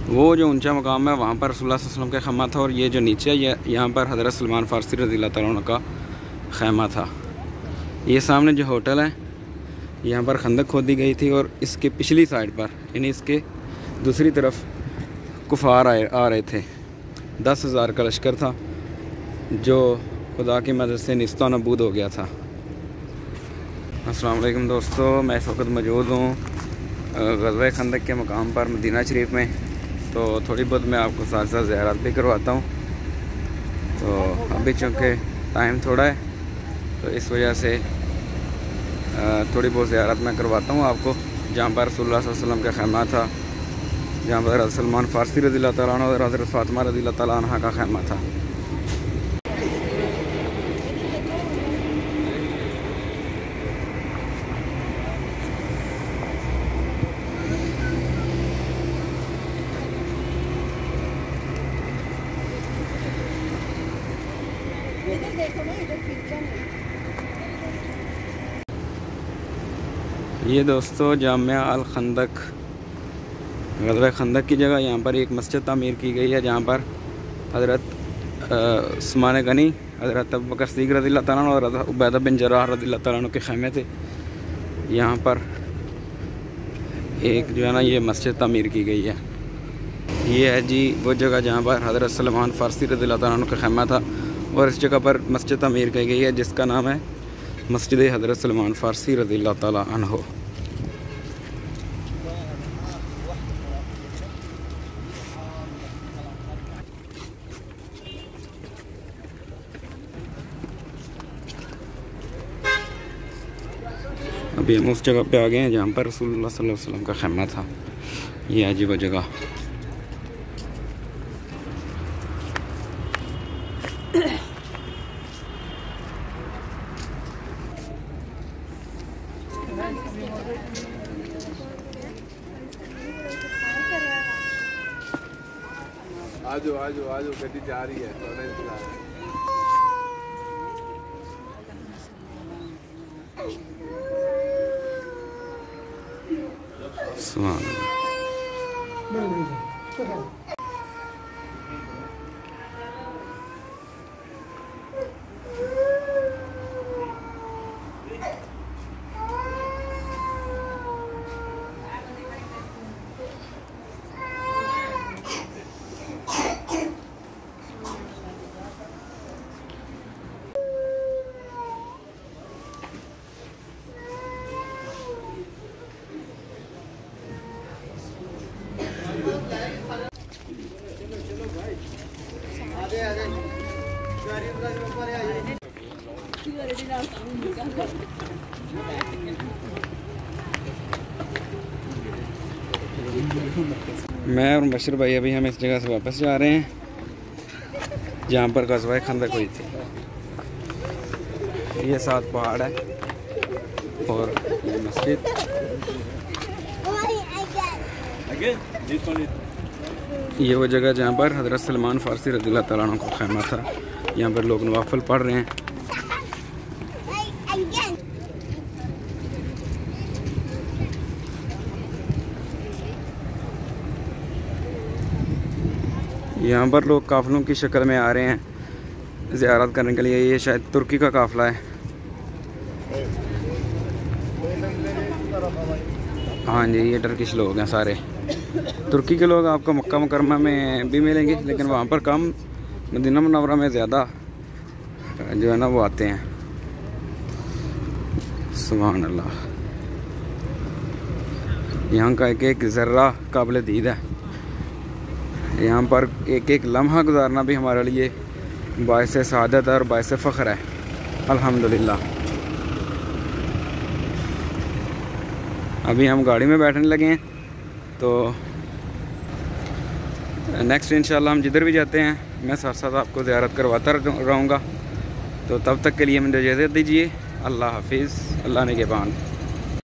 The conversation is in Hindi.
वो जो ऊंचा मकाम है वहाँ पर रसूलुल्लाह सल्लल्लाहु अलैहि वसल्लम का खैमा था, और ये जो नीचे है यहाँ पर हज़रत सलमान फ़ारसी रज़ियल्लाहु तआला अन्हु का खैमा था। ये सामने जो होटल है यहाँ पर खंदक खोदी गई थी, और इसके पिछली साइड पर यानी इसके दूसरी तरफ कुफार आ रहे थे। 10,000 का लश्कर था जो खुदा की मदद से निस्ता नबूद हो गया था। अस्सलाम वालेकुम दोस्तों, मैं इस वक्त मौजूद हूँ ग़ज़वा खंदक के मकाम पर मदीना शरीफ में। तो थोड़ी बहुत मैं आपको साथ साथ ज़ियारत भी करवाता हूँ। तो अभी चूँकि टाइम थोड़ा है तो इस वजह से थोड़ी बहुत ज़ियारत मैं करवाता हूँ आपको, जहाँ पर रसूलुल्लाह सल्लल्लाहु अलैहि वसल्लम का खैमा था, जहाँ पर हज़रत सलमान फ़ारसी रज़ियल्लाहु तआला अन्हु और हज़रत फ़ातिमा रज़ियल्लाहु तआला अन्हा का खैमा था। ये दोस्तों जामिया अल खंदक ग़ज़वा खंदक की जगह यहाँ पर एक मस्जिद तामीर की गई है, जहाँ पर हज़रत उस्मान गनी, हज़रत अबू बकर सिद्दीक़ रज़ियल्लाहु तआला अन्हु और हज़रत उबैदा बिन जर्राह रज़ियल्लाहु तआला अन्हु के खैमे थे। यहाँ पर एक जो है ना ये मस्जिद तामीर की गई है। ये है जी वो जगह जहाँ पर हज़रत सलमान फ़ारसी रज़ियल्लाहु तआला अन्हु का खैमा था, और इस जगह पर मस्जिद तामीर की गई है जिसका नाम है मस्जिद हज़रत सलमान फ़ारसी रज़ियल्लाहु तआला अन्हु। अभी हम उस जगह पे आ गए हैं जहाँ पर रसूलुल्लाह सल्लल्लाहु अलैहि वसल्लम का खैमा था। ये है जी वो जगह। आजो आजो आजो गड्डी जा रही है। सुभान अल्लाह। मैं और बशीर भाई अभी हम इस जगह से वापस जा रहे हैं जहाँ पर ग़ज़वा खंदक हुई थी। ये 7 पहाड़ है और ये मस्जिद। ये वो जगह जहाँ पर हज़रत सलमान फ़ारसी रज़ियल्लाहु तआला अन्हु का खैमा था। यहाँ पर लोग नवाफिल पढ़ रहे हैं। यहाँ पर लोग काफ़िलों की शक्ल में आ रहे हैं ज़ियारत करने के लिए। ये शायद तुर्की का काफ़िला है। हाँ जी, ये टर्किश लोग हैं सारे। तुर्की के लोग आपको मक्का मुकरमा में भी मिलेंगे, लेकिन वहाँ पर कम, मदीना मुनव्वरा में ज़्यादा जो है ना वो आते हैं। सुभान अल्लाह। यहाँ का एक एक ज़र्रा काबिल दीद है। यहाँ पर एक एक लम्हा गुजारना भी हमारे लिए बाइस सआदत और बाइस फ़ख्र है। अल्हम्दुलिल्लाह। अभी हम गाड़ी में बैठने लगे हैं, तो नेक्स्ट इंशाल्लाह हम जिधर भी जाते हैं मैं साथ साथ आपको ज़ियारत करवाता रहूँगा। तो तब तक के लिए मुझे इजाज़त दीजिए। अल्लाह हाफिज़। अल्लाह निगहबान।